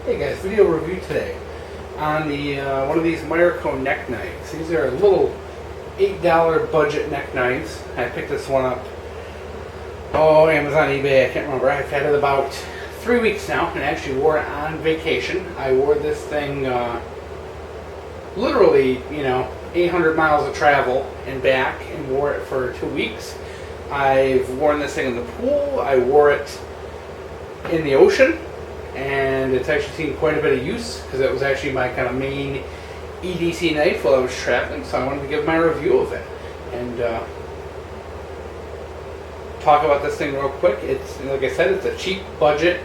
Hey guys, video review today on the one of these Myerco neck knives. These are little $8 budget neck knives. I picked this one up, Amazon, eBay, I can't remember. I've had it about 3 weeks now and actually wore it on vacation. I wore this thing literally, 800 miles of travel and back and wore it for 2 weeks. I've worn this thing in the pool, I wore it in the ocean, and it's actually seen quite a bit of use because it was actually my kind of main EDC knife while I was traveling, so I wanted to give my review of it and talk about this thing real quick. It's, like I said, it's a cheap budget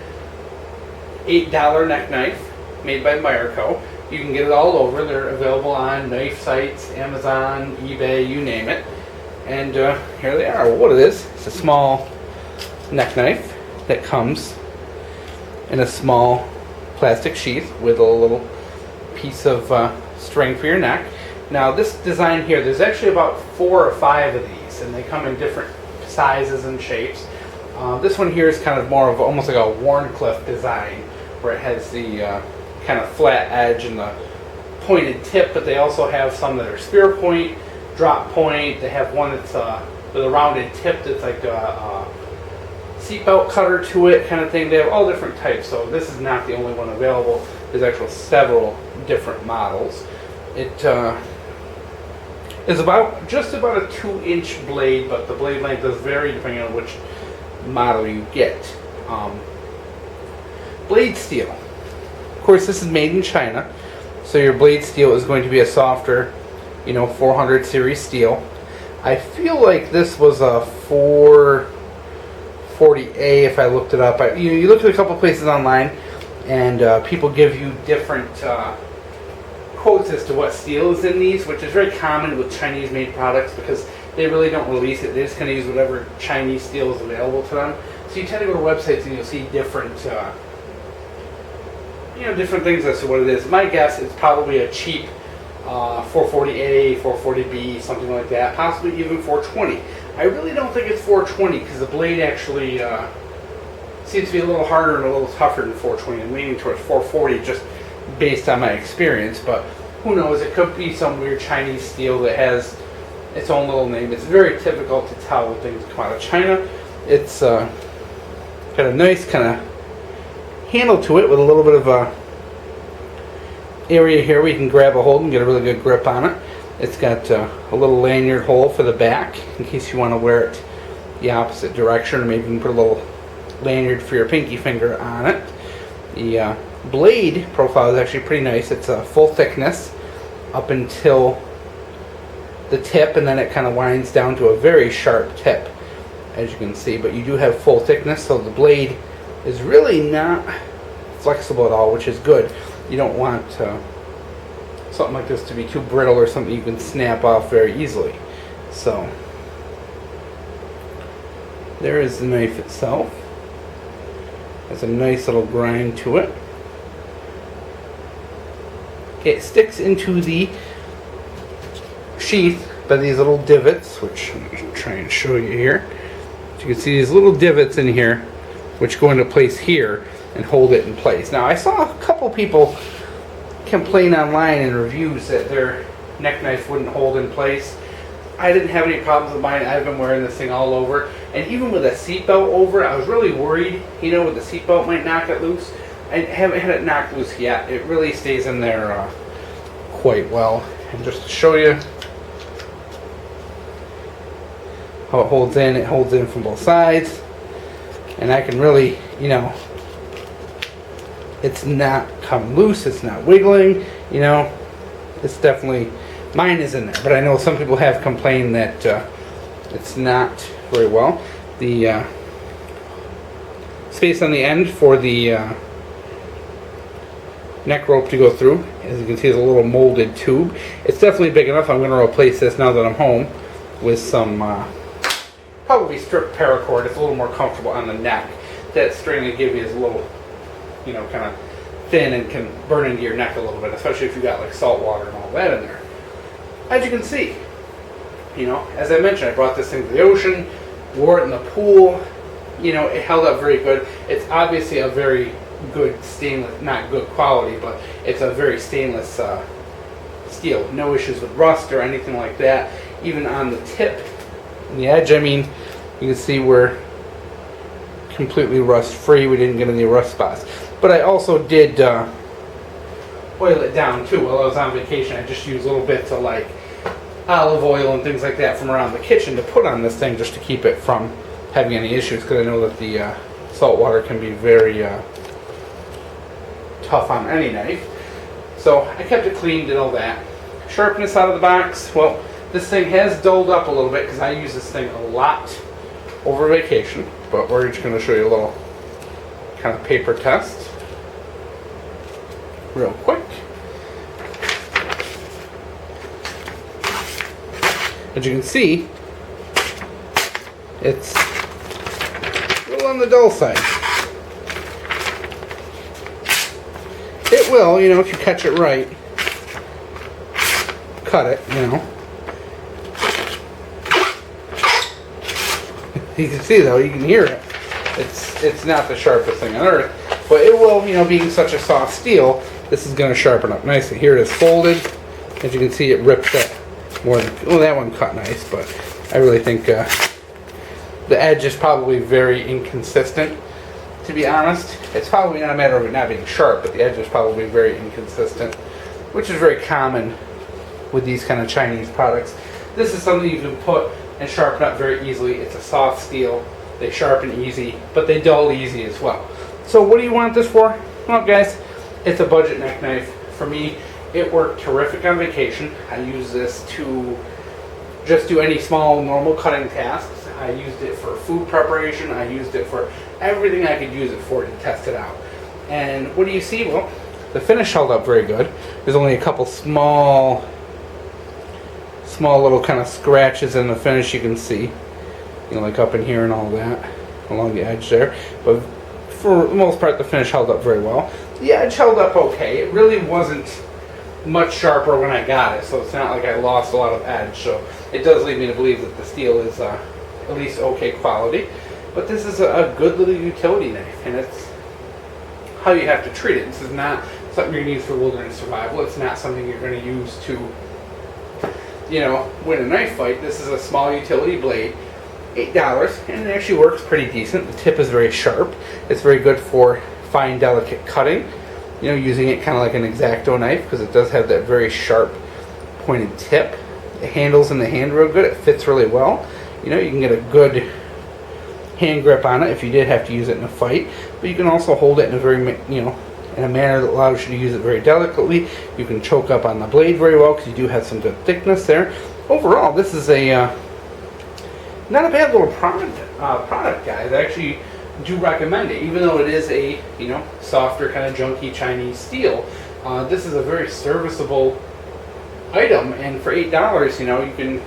$8 neck knife made by Myerco. You can get it all over. They're available on knife sites, Amazon, eBay, you name it. And here they are. Well, what it is, it's a small neck knife that comes in a small plastic sheath with a little piece of string for your neck. Now this design here, there's actually about 4 or 5 of these, and they come in different sizes and shapes. This one here is kind of more of almost like a Wharncliff design, where it has the kind of flat edge and the pointed tip, but they also have some that are spear point, drop point. They have one that's with a rounded tip that's like a seatbelt cutter to it kind of thing. They have all different types, so this is not the only one available. There's actually several different models. It is just about a 2-inch blade, but the blade length does vary depending on which model you get. Blade steel. Of course, this is made in China, so your blade steel is going to be a softer, 400 series steel. I feel like this was a 440A if I looked it up. You look at a couple places online, and people give you different quotes as to what steel is in these, which is very common with Chinese-made products because they really don't release it. They just kind of use whatever Chinese steel is available to them. So you tend to go to websites and you'll see different, different things as to what it is. My guess is probably a cheap 440A, 440B, something like that, possibly even 420. I really don't think it's 420 because the blade actually seems to be a little harder and a little tougher than 420. I'm leaning towards 440 just based on my experience, but who knows? It could be some weird Chinese steel that has its own little name. It's very difficult to tell when things come out of China. It's got a nice kind of handle to it with a little bit of a area here where you can grab a hold and get a really good grip on it. It's got a little lanyard hole for the back in case you want to wear it the opposite direction, or maybe you can put a little lanyard for your pinky finger on it. The blade profile is actually pretty nice. It's a full thickness up until the tip, and then it kind of winds down to a very sharp tip, as you can see. But you do have full thickness, so the blade is really not flexible at all, which is good. You don't want something like this to be too brittle or something you can snap off very easily. So there is the knife itself. Has a nice little grind to it. Okay, it sticks into the sheath by these little divots, which I'm going to try and show you here. So you can see these little divots in here which go into place here and hold it in place. Now, I saw a couple people complain online in reviews that their neck knife wouldn't hold in place. I didn't have any problems with mine. I've been wearing this thing all over, and even with a seatbelt over, I was really worried, with the seatbelt might knock it loose. I haven't had it knocked loose yet. It really stays in there quite well. And just to show you how it holds in from both sides. And I can really, it's not come loose, it's not wiggling, it's definitely, mine is in there. But I know some people have complained that it's not very well. The space on the end for the neck rope to go through, as you can see, is a little molded tube. It's definitely big enough. I'm going to replace this now that I'm home with some probably strip paracord. It's a little more comfortable on the neck. That string they give you is a little, kind of thin and can burn into your neck a little bit, especially if you got like salt water and all that in there. As you can see, as I mentioned, I brought this thing to the ocean, wore it in the pool. It held up very good. It's obviously a very good stainless, not good quality, but it's a very stainless steel. No issues with rust or anything like that. Even on the tip and the edge, I mean, you can see we're completely rust free. We didn't get any rust spots. But I also did oil it down too. While I was on vacation, I just used little bits of like olive oil and things like that from around the kitchen to put on this thing just to keep it from having any issues, because I know that the salt water can be very tough on any knife. So I kept it clean, did all that. Sharpness out of the box, well, this thing has dulled up a little bit because I use this thing a lot over vacation, but we're just going to show you a little kind of paper test real quick. As you can see, it's a little on the dull side. It will, you know, if you catch it right, cut it, you know. You can see though, you can hear it. It's not the sharpest thing on earth, but it will, you know, being such a soft steel, this is going to sharpen up nicely. Here it is folded. As you can see, it rips it more than, well, that one cut nice, but I really think the edge is probably very inconsistent, to be honest. It's probably not a matter of it not being sharp, but the edge is probably very inconsistent, which is very common with these kind of Chinese products. This is something you can put and sharpen up very easily. It's a soft steel. They sharpen easy, but they dull easy as well. So what do you want this for? Well, guys, it's a budget neck knife. For me, it worked terrific on vacation. I use this to just do any small normal cutting tasks. I used it for food preparation. I used it for everything I could use it for to test it out. And what do you see? Well, the finish held up very good. There's only a couple small little kind of scratches in the finish you can see, you know, like up in here and all that along the edge there, but for the most part the finish held up very well. The edge held up okay. It really wasn't much sharper when I got it, so it's not like I lost a lot of edge, so it does lead me to believe that the steel is at least okay quality. But this is a good little utility knife, and it's how you have to treat it. This is not something you're going to use for wilderness survival. It's not something you're going to use to, you know, win a knife fight. This is a small utility blade, $8, and it actually works pretty decent. The tip is very sharp. It's very good for fine, delicate cutting. You know, using it kind of like an X-Acto knife, because it does have that very sharp, pointed tip. The handle's in the hand real good. It fits really well. You know, you can get a good hand grip on it if you did have to use it in a fight, but you can also hold it in a very, you know, in a manner that allows you to use it very delicately. You can choke up on the blade very well because you do have some good thickness there. Overall, this is a not a bad little product, guys. I actually do recommend it, even though it is a, you know, softer kind of junky Chinese steel. This is a very serviceable item, and for $8, you know, you can.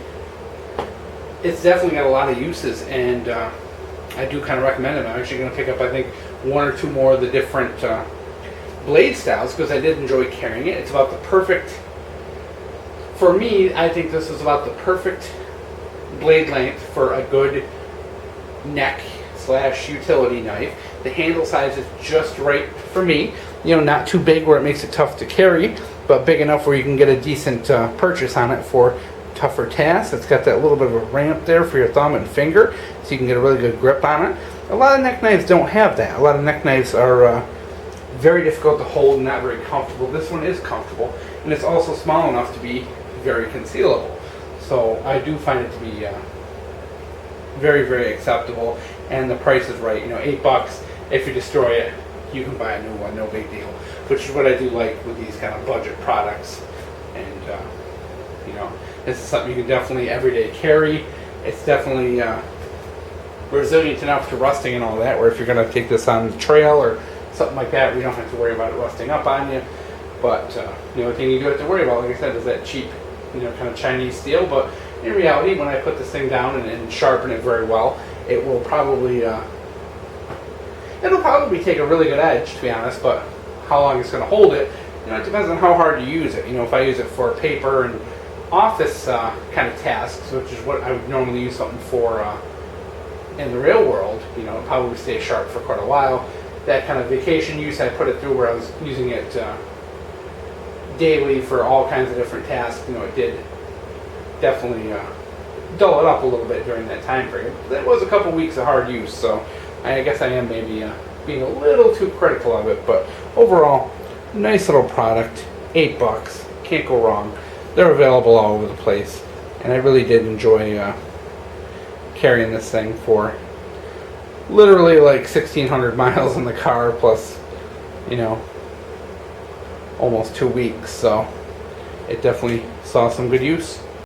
It's definitely got a lot of uses, and I do kind of recommend it. I'm actually going to pick up, I think, one or two more of the different blade styles, because I did enjoy carrying it. It's about the perfect, for me, I think this is about the perfect blade length for a good neck / utility knife. The handle size is just right for me. You know, not too big where it makes it tough to carry, but big enough where you can get a decent purchase on it for tougher tasks. It's got that little bit of a ramp there for your thumb and finger, so you can get a really good grip on it. A lot of neck knives don't have that. A lot of neck knives are very difficult to hold and not very comfortable. This one is comfortable, and it's also small enough to be very concealable. So I do find it to be very, very acceptable, and the price is right. You know, $8. If you destroy it, you can buy a new one, no big deal. Which is what I do like with these kind of budget products. And you know, this is something you can definitely everyday carry. It's definitely resilient enough to rusting and all that, where if you're going to take this on the trail or something like that, we don't have to worry about it rusting up on you. But the only thing you do have to worry about, like I said, is that cheap, you know, kind of Chinese steel. But in reality, when I put this thing down and sharpen it very well, it will probably it'll probably take a really good edge, to be honest. But how long it's going to hold it, you know, it depends on how hard you use it. You know, if I use it for paper and office kind of tasks, which is what I would normally use something for in the real world, you know, it'll probably stay sharp for quite a while. that kind of vacation use. I put it through where I was using it daily for all kinds of different tasks. You know, it did definitely dull it up a little bit during that time frame. That was a couple weeks of hard use, so I guess I am maybe being a little too critical of it. But overall, nice little product. $8, can't go wrong. They're available all over the place, and I really did enjoy carrying this thing for literally like 1,600 miles in the car, plus, you know, almost 2 weeks. So it definitely saw some good use.